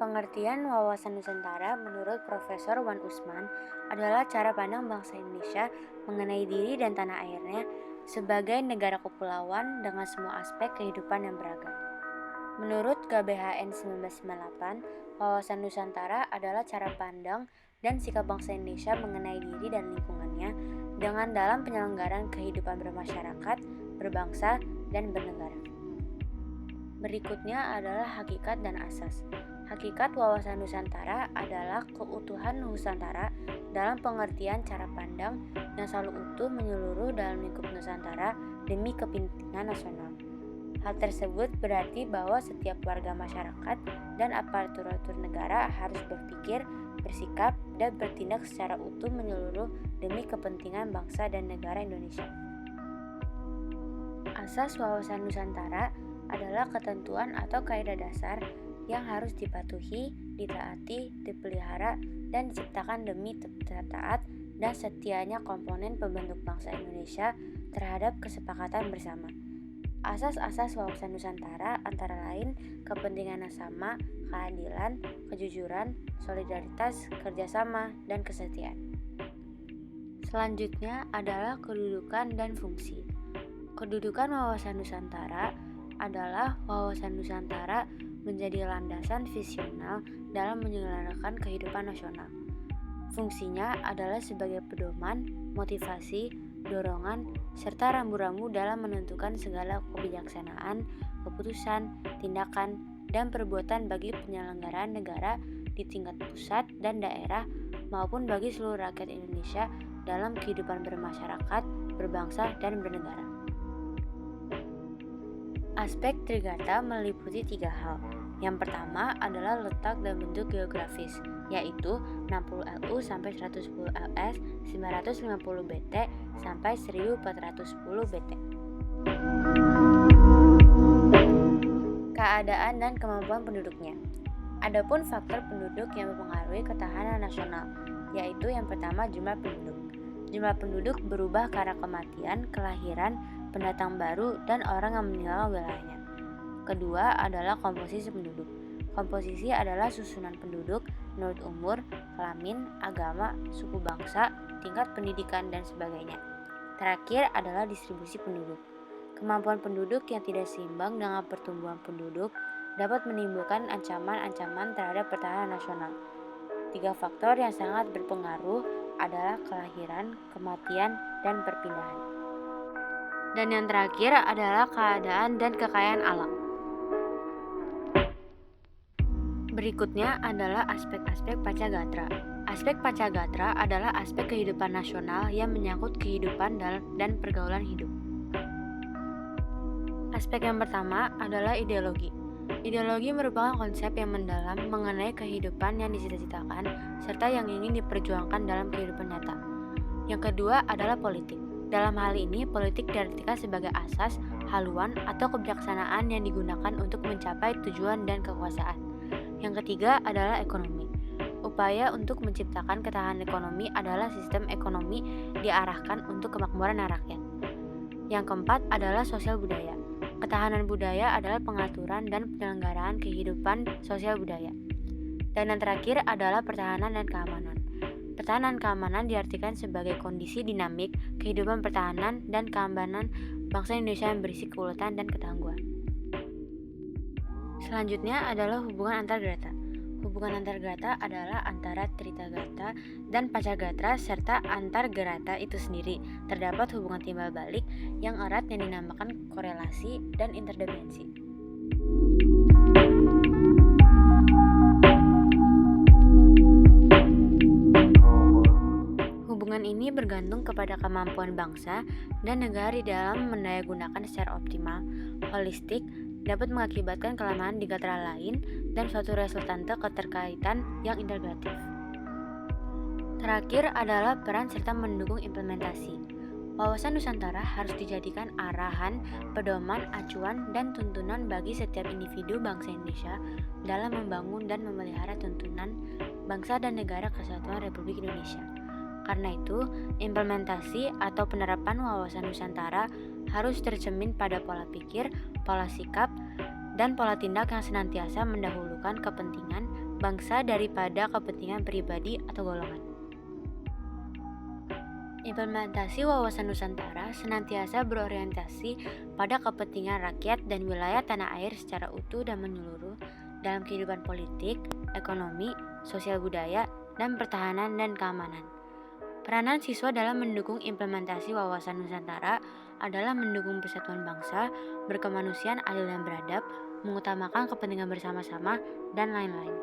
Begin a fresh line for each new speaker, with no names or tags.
Pengertian wawasan Nusantara menurut Profesor Wan Usman adalah cara pandang bangsa Indonesia mengenai diri dan tanah airnya sebagai negara kepulauan dengan semua aspek kehidupan yang beragam. Menurut GBHN 1998, wawasan Nusantara adalah cara pandang dan sikap bangsa Indonesia mengenai diri dan lingkungannya dengan dalam penyelenggaraan kehidupan bermasyarakat, berbangsa, dan bernegara. Berikutnya adalah hakikat dan asas. Hakikat wawasan Nusantara adalah keutuhan Nusantara dalam pengertian cara pandang yang selalu utuh menyeluruh dalam lingkup Nusantara demi kepentingan nasional. Hal tersebut berarti bahwa setiap warga masyarakat dan aparatur negara harus berpikir, bersikap, dan bertindak secara utuh menyeluruh demi kepentingan bangsa dan negara Indonesia. Asas wawasan Nusantara adalah ketentuan atau kaidah dasar yang harus dipatuhi, ditaati, dipelihara, dan diciptakan demi taat dan setianya komponen pembentuk bangsa Indonesia terhadap kesepakatan bersama. Asas-asas wawasan Nusantara antara lain kepentingan yang sama, keadilan, kejujuran, solidaritas, kerjasama, dan kesetiaan. Selanjutnya adalah kedudukan dan fungsi. Kedudukan wawasan Nusantara adalah wawasan Nusantara menjadi landasan visional dalam menyelenggarakan kehidupan nasional. Fungsinya adalah sebagai pedoman, motivasi, dorongan, serta rambu-rambu dalam menentukan segala kebijaksanaan, keputusan, tindakan, dan perbuatan bagi penyelenggaraan negara di tingkat pusat dan daerah maupun bagi seluruh rakyat Indonesia dalam kehidupan bermasyarakat, berbangsa, dan bernegara. Aspek Trigata meliputi 3 hal. Yang pertama adalah letak dan bentuk geografis, yaitu 60 LU sampai 110 LS, 950 BT sampai 1410 BT. Keadaan dan kemampuan penduduknya. Adapun faktor penduduk yang mempengaruhi ketahanan nasional, yaitu yang pertama jumlah penduduk. Jumlah penduduk berubah karena kematian, kelahiran, pendatang baru, dan orang yang meninggal wilayahnya. Kedua adalah komposisi penduduk. Komposisi adalah susunan penduduk menurut umur, kelamin, agama, suku bangsa, tingkat pendidikan, dan sebagainya. Terakhir adalah distribusi penduduk. Kemampuan penduduk yang tidak seimbang dengan pertumbuhan penduduk dapat menimbulkan ancaman-ancaman terhadap pertahanan nasional. 3 faktor yang sangat berpengaruh adalah kelahiran, kematian, dan perpindahan. Dan yang terakhir adalah keadaan dan kekayaan alam. Berikutnya adalah aspek-aspek Pacagatra. Aspek Pacagatra adalah aspek kehidupan nasional yang menyangkut kehidupan dan pergaulan hidup. Aspek yang pertama adalah ideologi. Ideologi merupakan konsep yang mendalam mengenai kehidupan yang dicita-citakan serta yang ingin diperjuangkan dalam kehidupan nyata. Yang kedua adalah politik. Dalam hal ini, politik diartikan sebagai asas, haluan, atau kebijaksanaan yang digunakan untuk mencapai tujuan dan kekuasaan. Yang ketiga adalah ekonomi. Upaya untuk menciptakan ketahanan ekonomi adalah sistem ekonomi diarahkan untuk kemakmuran rakyat. Yang keempat adalah sosial budaya. Ketahanan budaya adalah pengaturan dan penyelenggaraan kehidupan sosial budaya. Dan yang terakhir adalah pertahanan dan keamanan. Pertahanan keamanan diartikan sebagai kondisi dinamik kehidupan pertahanan dan keamanan bangsa Indonesia yang berisi keuletan dan ketangguhan. Selanjutnya adalah hubungan antar grata. Hubungan antar grata adalah antara Tritagata dan Pacagatra serta antar grata itu sendiri. Terdapat hubungan timbal balik yang erat yang dinamakan korelasi dan interdependensi. Hubungan ini bergantung kepada kemampuan bangsa dan negara di dalam mendayagunakan secara optimal, holistik, dapat mengakibatkan kelemahan di gatra lain dan suatu resultante keterkaitan yang integratif. Terakhir adalah peran serta mendukung implementasi. Wawasan Nusantara harus dijadikan arahan, pedoman, acuan, dan tuntunan bagi setiap individu bangsa Indonesia dalam membangun dan memelihara tuntunan bangsa dan negara kesatuan Republik Indonesia. Karena itu, implementasi atau penerapan wawasan Nusantara harus tercermin pada pola pikir, pola sikap, dan pola tindak yang senantiasa mendahulukan kepentingan, bangsa daripada kepentingan pribadi atau golongan. Implementasi wawasan Nusantara senantiasa berorientasi pada kepentingan rakyat dan wilayah tanah air secara utuh dan menyeluruh dalam kehidupan politik, ekonomi, sosial budaya, dan pertahanan dan keamanan. Peranan siswa dalam mendukung implementasi wawasan Nusantara adalah mendukung persatuan bangsa, berkemanusiaan adil dan beradab, mengutamakan kepentingan bersama-sama, dan lain-lain.